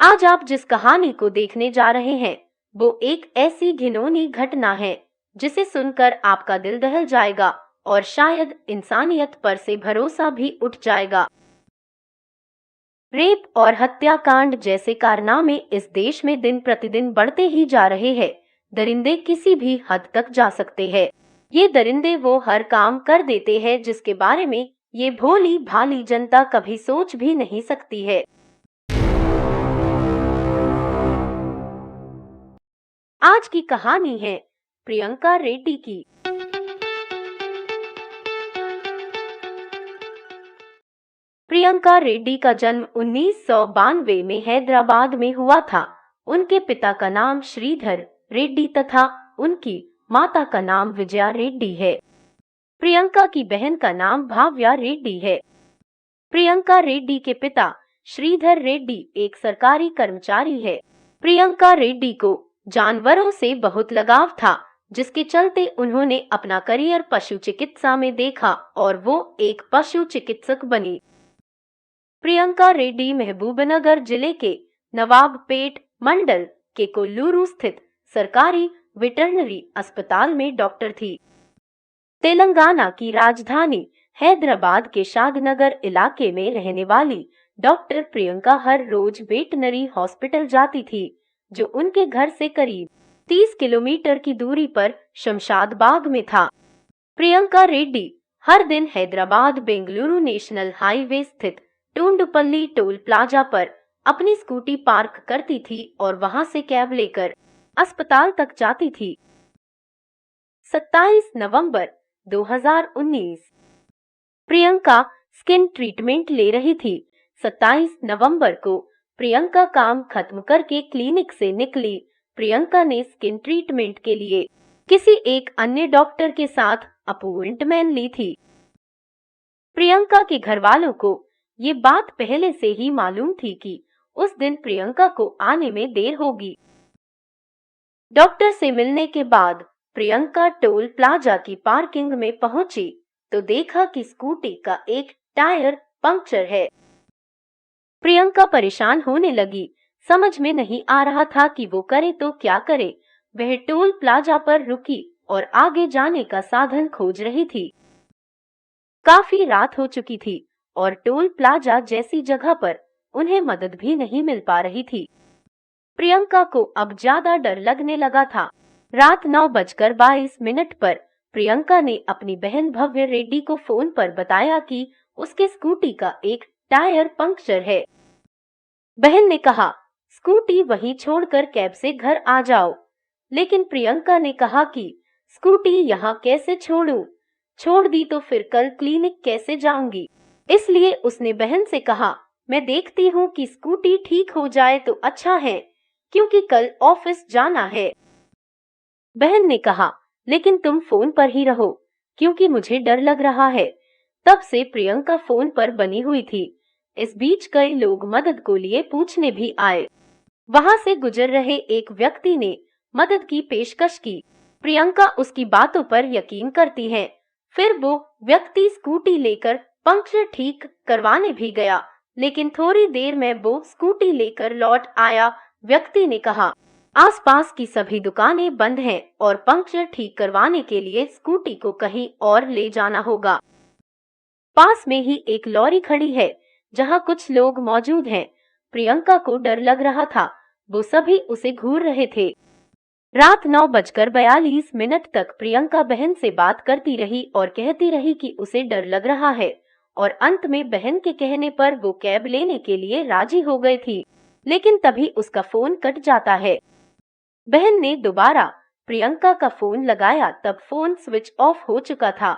आज आप जिस कहानी को देखने जा रहे हैं वो एक ऐसी घिनौनी घटना है जिसे सुनकर आपका दिल दहल जाएगा और शायद इंसानियत पर से भरोसा भी उठ जाएगा। रेप और हत्याकांड जैसे कारनामे इस देश में दिन प्रतिदिन बढ़ते ही जा रहे हैं। दरिंदे किसी भी हद तक जा सकते हैं। ये दरिंदे वो हर काम कर देते हैं जिसके बारे में ये भोली भाली जनता कभी सोच भी नहीं सकती है। आज की कहानी है प्रियंका रेड्डी की। प्रियंका रेड्डी का जन्म 1992 में हैदराबाद में हुआ था। उनके पिता का नाम श्रीधर रेड्डी तथा उनकी माता का नाम विजया रेड्डी है। प्रियंका की बहन का नाम भाव्या रेड्डी है। प्रियंका रेड्डी के पिता श्रीधर रेड्डी एक सरकारी कर्मचारी है। प्रियंका रेड्डी को जानवरों से बहुत लगाव था, जिसके चलते उन्होंने अपना करियर पशु चिकित्सा में देखा और वो एक पशु चिकित्सक बनी। प्रियंका रेड्डी महबूबनगर जिले के नवाबपेट मंडल के कोल्लूरू स्थित सरकारी वेटरनरी अस्पताल में डॉक्टर थी। तेलंगाना की राजधानी हैदराबाद के शादनगर इलाके में रहने वाली डॉक्टर प्रियंका हर रोज वेटरनरी हॉस्पिटल जाती थी, जो उनके घर से करीब 30 किलोमीटर की दूरी पर शमशाद बाग में था। प्रियंका रेड्डी हर दिन हैदराबाद बेंगलुरु नेशनल हाईवे स्थित टूंडपल्ली टोल प्लाजा पर अपनी स्कूटी पार्क करती थी और वहां से कैब लेकर अस्पताल तक जाती थी। 27 नवंबर 2019 प्रियंका स्किन ट्रीटमेंट ले रही थी। 27 नवंबर को प्रियंका काम खत्म करके क्लिनिक से निकली। प्रियंका ने स्किन ट्रीटमेंट के लिए किसी एक अन्य डॉक्टर के साथ अपॉइंटमेंट ली थी। प्रियंका के घर वालों को ये बात पहले से ही मालूम थी कि उस दिन प्रियंका को आने में देर होगी। डॉक्टर से मिलने के बाद प्रियंका टोल प्लाजा की पार्किंग में पहुंची तो देखा कि स्कूटी का एक टायर पंक्चर है। प्रियंका परेशान होने लगी। समझ में नहीं आ रहा था कि वो करे तो क्या करे। वह टोल प्लाजा पर रुकी और आगे जाने का साधन खोज रही थी। काफी रात हो चुकी थी और टोल प्लाजा जैसी जगह पर उन्हें मदद भी नहीं मिल पा रही थी। प्रियंका को अब ज्यादा डर लगने लगा था। रात 9:22 पर प्रियंका ने अपनी बहन भव्य रेड्डी को फोन पर बताया कि उसके स्कूटी का एक टायर पंक्चर है। बहन ने कहा, स्कूटी वहीं छोड़कर कैब से घर आ जाओ। लेकिन प्रियंका ने कहा कि स्कूटी यहाँ कैसे छोड़ूं? छोड़ दी तो फिर कल क्लिनिक कैसे जाऊंगी? इसलिए उसने बहन से कहा, मैं देखती हूँ कि स्कूटी ठीक हो जाए तो अच्छा है, क्योंकि कल ऑफिस जाना है। बहन ने कहा, लेकिन तुम फोन पर ही रहो, क्योंकि मुझे डर लग रहा है। तब से प्रियंका फोन पर बनी हुई थी। इस बीच कई लोग मदद को लिए पूछने भी आए। वहां से गुजर रहे एक व्यक्ति ने मदद की पेशकश की। प्रियंका उसकी बातों पर यकीन करती है। फिर वो व्यक्ति स्कूटी लेकर पंक्चर ठीक करवाने भी गया, लेकिन थोड़ी देर में वो स्कूटी लेकर लौट आया। व्यक्ति ने कहा, आसपास की सभी दुकानें बंद हैं और पंक्चर ठीक करवाने के लिए स्कूटी को कहीं और ले जाना होगा। पास में ही एक लॉरी खड़ी है जहां कुछ लोग मौजूद हैं। प्रियंका को डर लग रहा था। वो सभी उसे घूर रहे थे। रात 9:42 तक प्रियंका बहन से बात करती रही और कहती रही कि उसे डर लग रहा है, और अंत में बहन के कहने पर वो कैब लेने के लिए राजी हो गई थी। लेकिन तभी उसका फोन कट जाता है। बहन ने दोबारा प्रियंका का फोन लगाया, तब फोन स्विच ऑफ हो चुका था।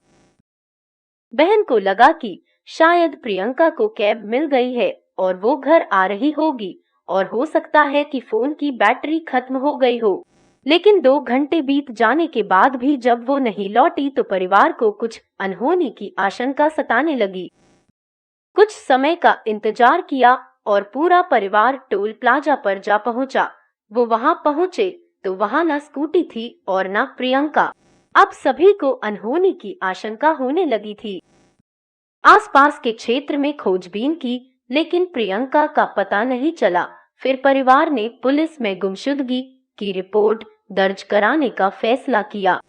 बहन को लगा कि शायद प्रियंका को कैब मिल गई है और वो घर आ रही होगी, और हो सकता है कि फोन की बैटरी खत्म हो गई हो। लेकिन 2 घंटे बीत जाने के बाद भी जब वो नहीं लौटी तो परिवार को कुछ अनहोनी की आशंका सताने लगी। कुछ समय का इंतजार किया और पूरा परिवार टोल प्लाजा पर जा पहुंचा। वो वहां पहुंचे तो वहां ना स्कूटी थी और ना प्रियंका। अब सभी को अनहोनी की आशंका होने लगी थी। आसपास के क्षेत्र में खोजबीन की, लेकिन प्रियंका का पता नहीं चला। फिर परिवार ने पुलिस में गुमशुदगी की रिपोर्ट दर्ज कराने का फैसला किया।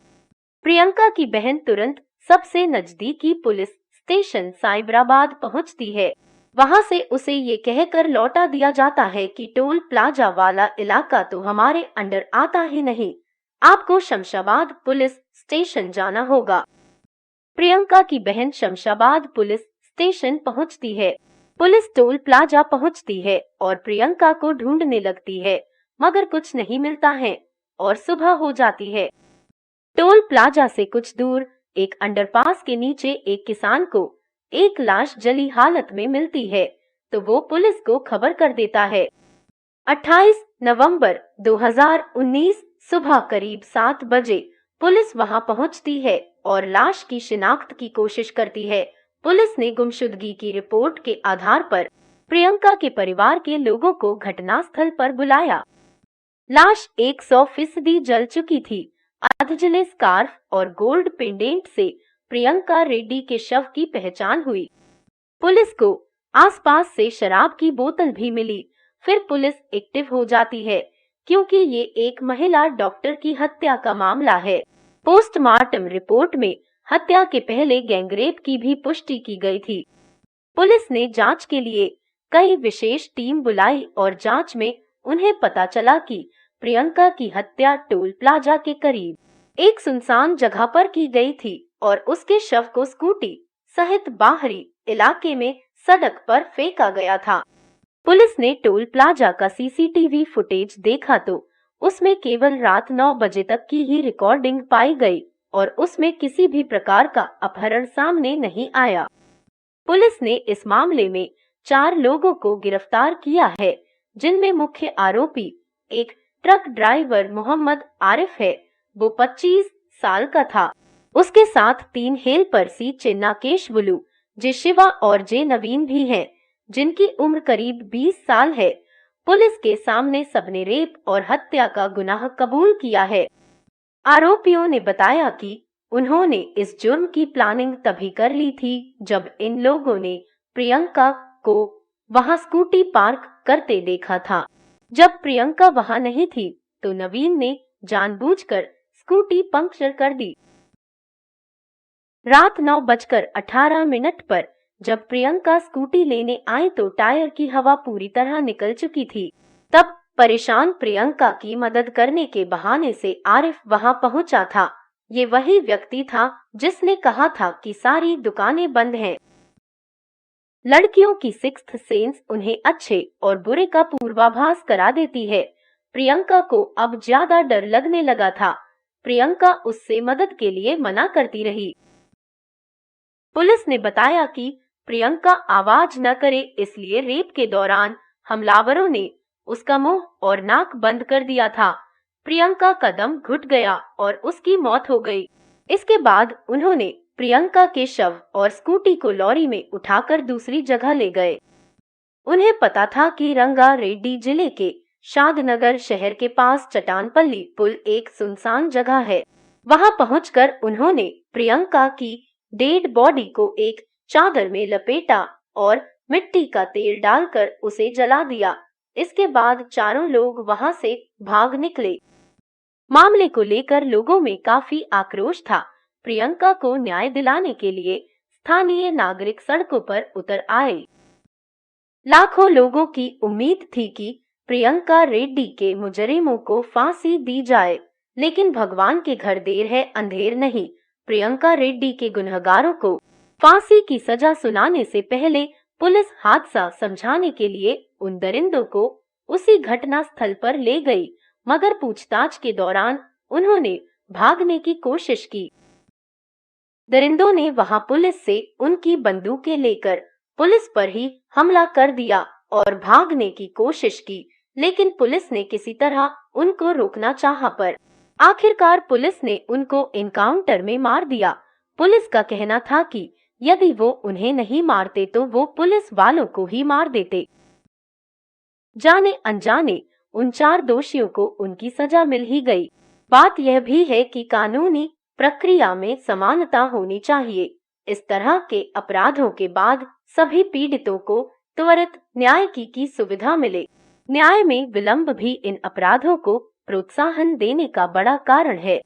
प्रियंका की बहन तुरंत सबसे नजदीकी पुलिस स्टेशन साइबराबाद पहुंचती है। वहां से उसे ये कहकर लौटा दिया जाता है कि टोल प्लाजा वाला इलाका तो हमारे अंडर आता ही नहीं, आपको शमशाबाद पुलिस स्टेशन जाना होगा। प्रियंका की बहन शमशाबाद पुलिस स्टेशन पहुंचती है। पुलिस टोल प्लाजा पहुंचती है और प्रियंका को ढूंढने लगती है, मगर कुछ नहीं मिलता है और सुबह हो जाती है। टोल प्लाजा से कुछ दूर एक अंडरपास के नीचे एक किसान को एक लाश जली हालत में मिलती है, तो वो पुलिस को खबर कर देता है। 28 नवंबर 2019 सुबह करीब 7 बजे पुलिस वहां पहुंचती है और लाश की शिनाख्त की कोशिश करती है। पुलिस ने गुमशुदगी की रिपोर्ट के आधार पर प्रियंका के परिवार के लोगों को घटनास्थल पर बुलाया। लाश 100% जल चुकी थी। अधजले स्कार्फ और गोल्ड पेंडेंट से प्रियंका रेड्डी के शव की पहचान हुई। पुलिस को आसपास से शराब की बोतल भी मिली। फिर पुलिस एक्टिव हो जाती है, क्योंकि ये एक महिला डॉक्टर की हत्या का मामला है। पोस्टमार्टम रिपोर्ट में हत्या के पहले गैंगरेप की भी पुष्टि की गई थी। पुलिस ने जांच के लिए कई विशेष टीम बुलाई और जांच में उन्हें पता चला कि प्रियंका की हत्या टोल प्लाजा के करीब एक सुनसान जगह पर की गई थी और उसके शव को स्कूटी सहित बाहरी इलाके में सड़क पर फेंका गया था। पुलिस ने टोल प्लाजा का सीसीटीवी फुटेज देखा तो उसमें केवल रात 9 बजे तक की ही रिकॉर्डिंग पाई गई और उसमें किसी भी प्रकार का अपहरण सामने नहीं आया। पुलिस ने इस मामले में 4 लोगों को गिरफ्तार किया है, जिनमें मुख्य आरोपी एक ट्रक ड्राइवर मोहम्मद आरिफ है, वो 25 साल का था। उसके साथ 3 हेल्पर सी चेन्नाकेशवुलु, जे शिवा और जे नवीन भी हैं, जिनकी उम्र करीब 20 साल है। पुलिस के सामने सबने रेप और हत्या का गुनाह कबूल किया है। आरोपियों ने बताया कि उन्होंने इस जुर्म की प्लानिंग तभी कर ली थी जब इन लोगों ने प्रियंका को वहां स्कूटी पार्क करते देखा था। जब प्रियंका वहां नहीं थी तो नवीन ने जानबूझकर स्कूटी पंक्चर कर दी। रात 9:18 पर जब प्रियंका स्कूटी लेने आई तो टायर की हवा पूरी तरह निकल चुकी थी। तब परेशान प्रियंका की मदद करने के बहाने से आरिफ वहां पहुंचा था। ये वही व्यक्ति था जिसने कहा था कि सारी दुकानें बंद हैं। लड़कियों की सिक्स्थ सेंस उन्हें अच्छे और बुरे का पूर्वाभास करा देती है। प्रियंका को अब ज्यादा डर लगने लगा था। प्रियंका उससे मदद के लिए मना करती रही। पुलिस ने बताया कि प्रियंका आवाज न करे, इसलिए रेप के दौरान हमलावरों ने उसका मुंह और नाक बंद कर दिया था। प्रियंका का दम घुट गया और उसकी मौत हो गई। इसके बाद उन्होंने प्रियंका के शव और स्कूटी को लॉरी में उठाकर दूसरी जगह ले गए। उन्हें पता था कि रंगा रेड्डी जिले के शादनगर शहर के पास चटानपल्ली पुल एक सुनसान जगह है। वहां पहुंचकर उन्होंने प्रियंका की डेड बॉडी को एक चादर में लपेटा और मिट्टी का तेल डालकर उसे जला दिया। इसके बाद चारों लोग वहां से भाग निकले। मामले को लेकर लोगों में काफी आक्रोश था। प्रियंका को न्याय दिलाने के लिए स्थानीय नागरिक सड़कों पर उतर आए। लाखों लोगों की उम्मीद थी कि प्रियंका रेड्डी के मुजरिमों को फांसी दी जाए, लेकिन भगवान के घर देर है अंधेर नहीं। प्रियंका रेड्डी के गुनहगारों को फांसी की सजा सुनाने से पहले पुलिस हादसा समझाने के लिए उन दरिंदों को उसी घटना स्थल पर ले गई, मगर पूछताछ के दौरान उन्होंने भागने की कोशिश की। दरिंदों ने वहां पुलिस से उनकी बंदूकें लेकर पुलिस पर ही हमला कर दिया और भागने की कोशिश की, लेकिन पुलिस ने किसी तरह उनको रोकना चाहा, पर आखिरकार पुलिस ने उनको एनकाउंटर में मार दिया। पुलिस का कहना था कि यदि वो उन्हें नहीं मारते तो वो पुलिस वालों को ही मार देते। जाने अनजाने उन 4 दोषियों को उनकी सजा मिल ही गई। बात यह भी है कि कानूनी प्रक्रिया में समानता होनी चाहिए। इस तरह के अपराधों के बाद सभी पीड़ितों को त्वरित न्याय की सुविधा मिले। न्याय में विलंब भी इन अपराधों को प्रोत्साहन देने का बड़ा कारण है।